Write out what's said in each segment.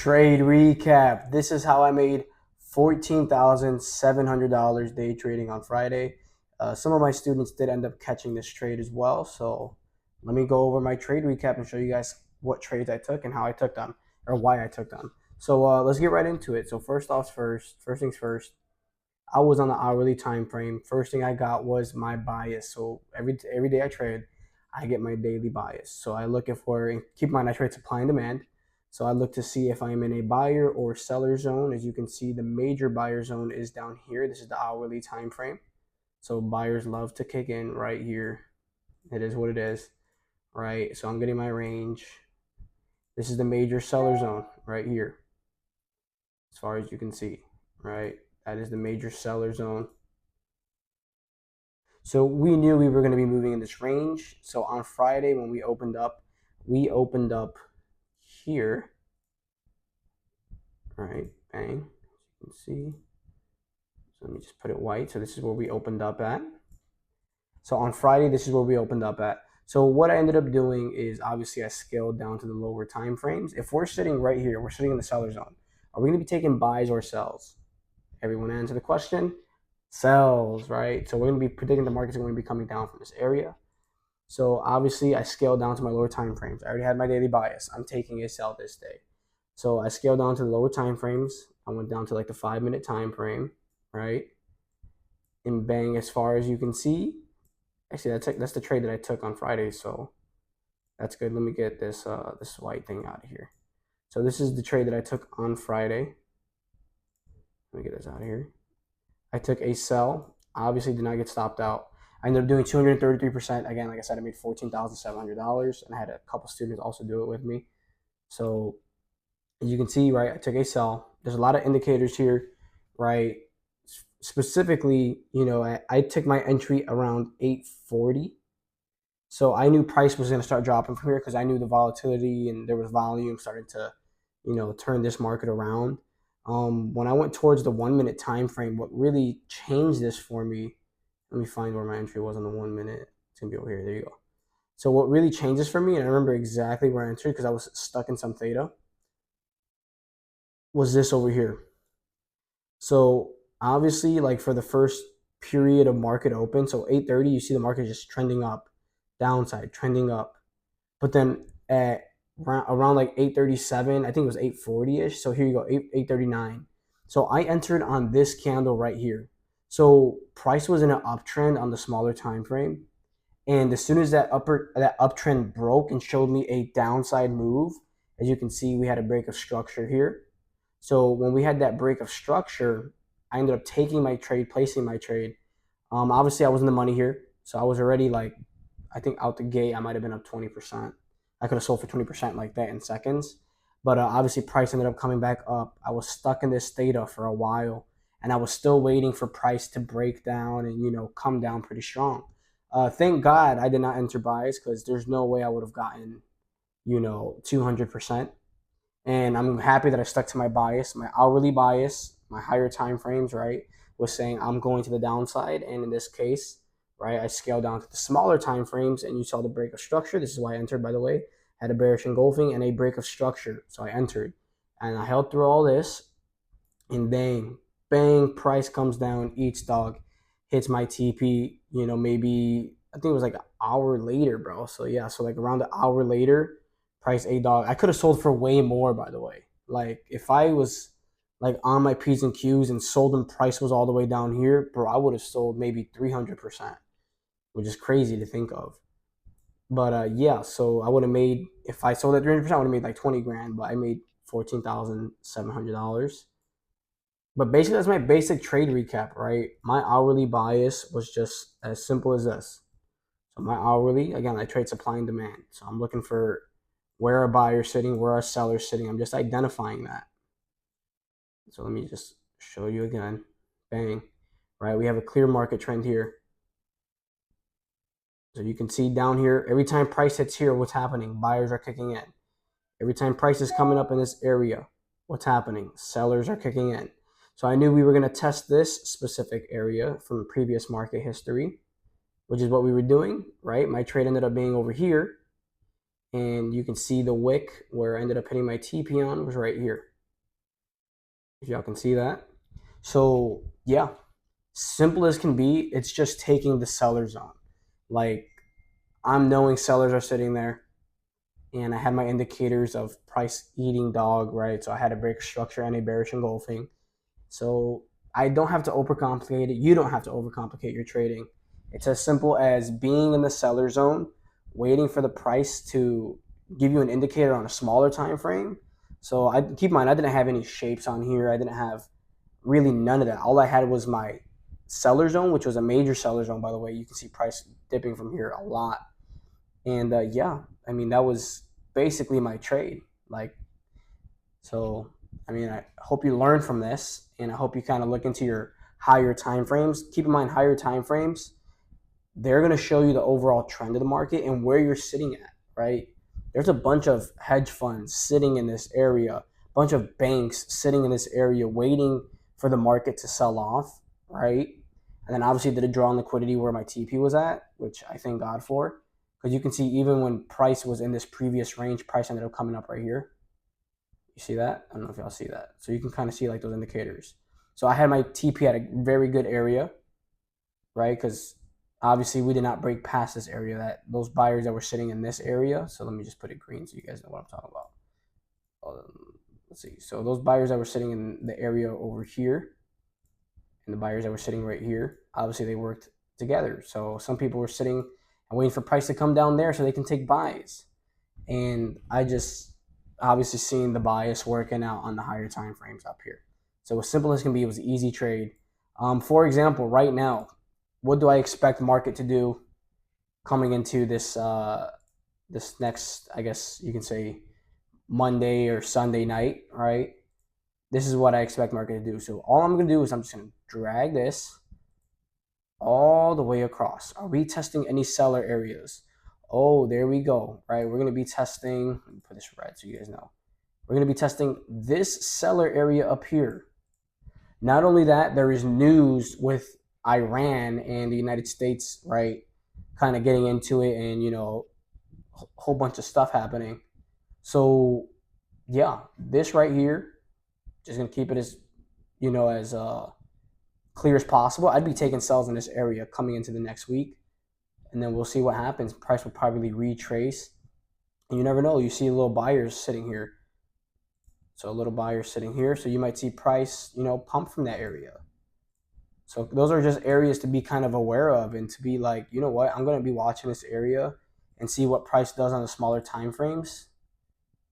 Trade recap. This is how I made $14,700 day trading on Friday. Some of my students did end up catching this trade as well. So let me go over my trade recap and show you guys what trades I took and how I took them or why I took them. So let's get right into it. So first things first, I was on the hourly time frame. First thing I got was my bias. So every day I trade, I get my daily bias. So I look for, and keep in mind I trade supply and demand. So I look to see if I'm in a buyer or seller zone. As you can see, the major buyer zone is down here. This is the hourly time frame. So buyers love to kick in right here. It is what it is, right? So I'm getting my range. This is the major seller zone right here, as far as you can see, right? That is the major seller zone. So we knew we were going to be moving in this range. So on Friday when we opened up here, right? Bang. As you can see. So let me just put it white. So this is where we opened up at. So on Friday, this is where we opened up at. So what I ended up doing is obviously I scaled down to the lower time frames. If we're sitting right here, we're sitting in the seller zone. Are we going to be taking buys or sells? Everyone answer the question. Sells, right? So we're going to be predicting the market's going to be coming down from this area. So obviously I scaled down to my lower time frames. I already had my daily bias. I'm taking a sell this day. So I scaled down to the lower time frames. I went down to like the 5-minute time frame, right? And bang, as far as you can see, actually that's the trade that I took on Friday. So that's good. Let me get this this white thing out of here. So this is the trade that I took on Friday. Let me get this out of here. I took a sell. Obviously did not get stopped out. I ended up doing 233%. Again, like I said, I made $14,700, and I had a couple students also do it with me. So as you can see, right, I took a sell. There's a lot of indicators here, right? Specifically, I took my entry around 840. So I knew price was going to start dropping from here because I knew the volatility and there was volume starting to, turn this market around. When I went towards the 1-minute time frame, what really changed this for me, let me find where my entry was on the 1 minute. It's gonna be over here. There you go. So what really changes for me, and I remember exactly where I entered because I was stuck in some theta, was this over here. So obviously, like for the first period of market open, so 8:30, you see the market just trending up, downside, trending up. But then at around like 8:37, I think it was 8:40ish. So here you go, 8:39. So I entered on this candle right here. So price was in an uptrend on the smaller time frame, and as soon as that uptrend broke and showed me a downside move, as you can see, we had a break of structure here. So when we had that break of structure, I ended up taking my trade, placing my trade. Obviously, I was in the money here, so I was already like, I think out the gate, I might have been up 20%. I could have sold for 20% like that in seconds. But obviously, price ended up coming back up. I was stuck in this theta for a while, and I was still waiting for price to break down and come down pretty strong. Thank God I did not enter buys because there's no way I would have gotten 200%. And I'm happy that I stuck to my bias, my hourly bias, my higher time frames, right, was saying I'm going to the downside. And in this case, right, I scaled down to the smaller time frames, and you saw the break of structure. This is why I entered, by the way. Had a bearish engulfing and a break of structure. So I entered, and I held through all this, and bang, bang, price comes down, eats dog, hits my TP, maybe I think it was like an hour later, bro. So yeah, so like around an hour later, price a dog. I could have sold for way more, by the way. Like if I was like on my P's and Q's and sold and price was all the way down here, bro, I would have sold maybe 300%, which is crazy to think of. But yeah, so I would have made, if I sold at 300%, I would have made like 20 grand, but I made $14,700. But basically, that's my basic trade recap, right? My hourly bias was just as simple as this. So my hourly, again, I trade supply and demand. So I'm looking for where a buyer's sitting, where a seller's sitting. I'm just identifying that. So let me just show you again. Bang. Right? We have a clear market trend here. So you can see down here, every time price hits here, what's happening? Buyers are kicking in. Every time price is coming up in this area, what's happening? Sellers are kicking in. So I knew we were going to test this specific area from previous market history, which is what we were doing, right? My trade ended up being over here. And you can see the wick where I ended up hitting my TP on was right here. if y'all can see that. So yeah, simple as can be. It's just taking the seller zone. Like, I'm knowing sellers are sitting there, and I had my indicators of price eating dog, right? So I had a break structure and a bearish engulfing. So I don't have to overcomplicate it. You don't have to overcomplicate your trading. It's as simple as being in the seller zone, waiting for the price to give you an indicator on a smaller time frame. So I keep in mind, I didn't have any shapes on here. I didn't have really none of that. All I had was my seller zone, which was a major seller zone, by the way. You can see price dipping from here a lot. And yeah, I mean, that was basically my trade. Like, so, I mean, I hope you learn from this, and I hope you kind of look into your higher time frames. Keep in mind, higher time frames, they're going to show you the overall trend of the market and where you're sitting at, right? There's a bunch of hedge funds sitting in this area, a bunch of banks sitting in this area waiting for the market to sell off, right? And then obviously did a draw on liquidity where my TP was at, which I thank God for. Because you can see even when price was in this previous range, price ended up coming up right here. You see that? I don't know if y'all see that. So you can kind of see like those indicators. So I had my TP at a very good area, right? Because obviously we did not break past this area, that those buyers that were sitting in this area. So let me just put it green so you guys know what I'm talking about. Let's see. So those buyers that were sitting in the area over here and the buyers that were sitting right here, obviously they worked together. So some people were sitting and waiting for price to come down there so they can take buys. And I just obviously seen the bias working out on the higher time frames up here. So as simple as can be, it was an easy trade. For example, right now, what do I expect market to do coming into this next, I guess you can say, Monday or Sunday night, right? This is what I expect market to do. So all I'm going to do is I'm just going to drag this all the way across. Are we testing any seller areas? Oh, there we go, right? We're going to be testing, let me put this red so you guys know. We're going to be testing this seller area up here. Not only that, there is news with Iran and the United States, right? Kind of getting into it, and, you know, a whole bunch of stuff happening. So yeah, this right here, just going to keep it as, you know, as clear as possible. I'd be taking sells in this area coming into the next week, and then we'll see what happens. Price will probably retrace. And you never know. You see little buyers sitting here. So a little buyer sitting here. So you might see price, you know, pump from that area. So those are just areas to be kind of aware of, and to be like, you know what, I'm going to be watching this area and see what price does on the smaller time frames.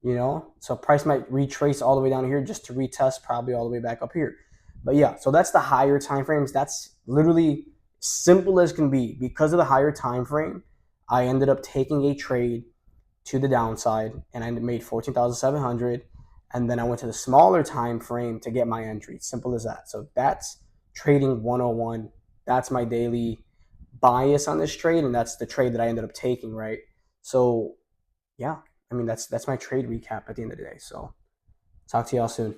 You know, so price might retrace all the way down here just to retest probably all the way back up here. But yeah, so that's the higher time frames. That's literally simple as can be. Because of the higher time frame, I ended up taking a trade to the downside, and I made 14,700. And then I went to the smaller time frame to get my entry. Simple as that. So that's trading 101. That's my daily bias on this trade, and that's the trade that I ended up taking, right? So yeah, I mean that's my trade recap at the end of the day. So talk to y'all soon.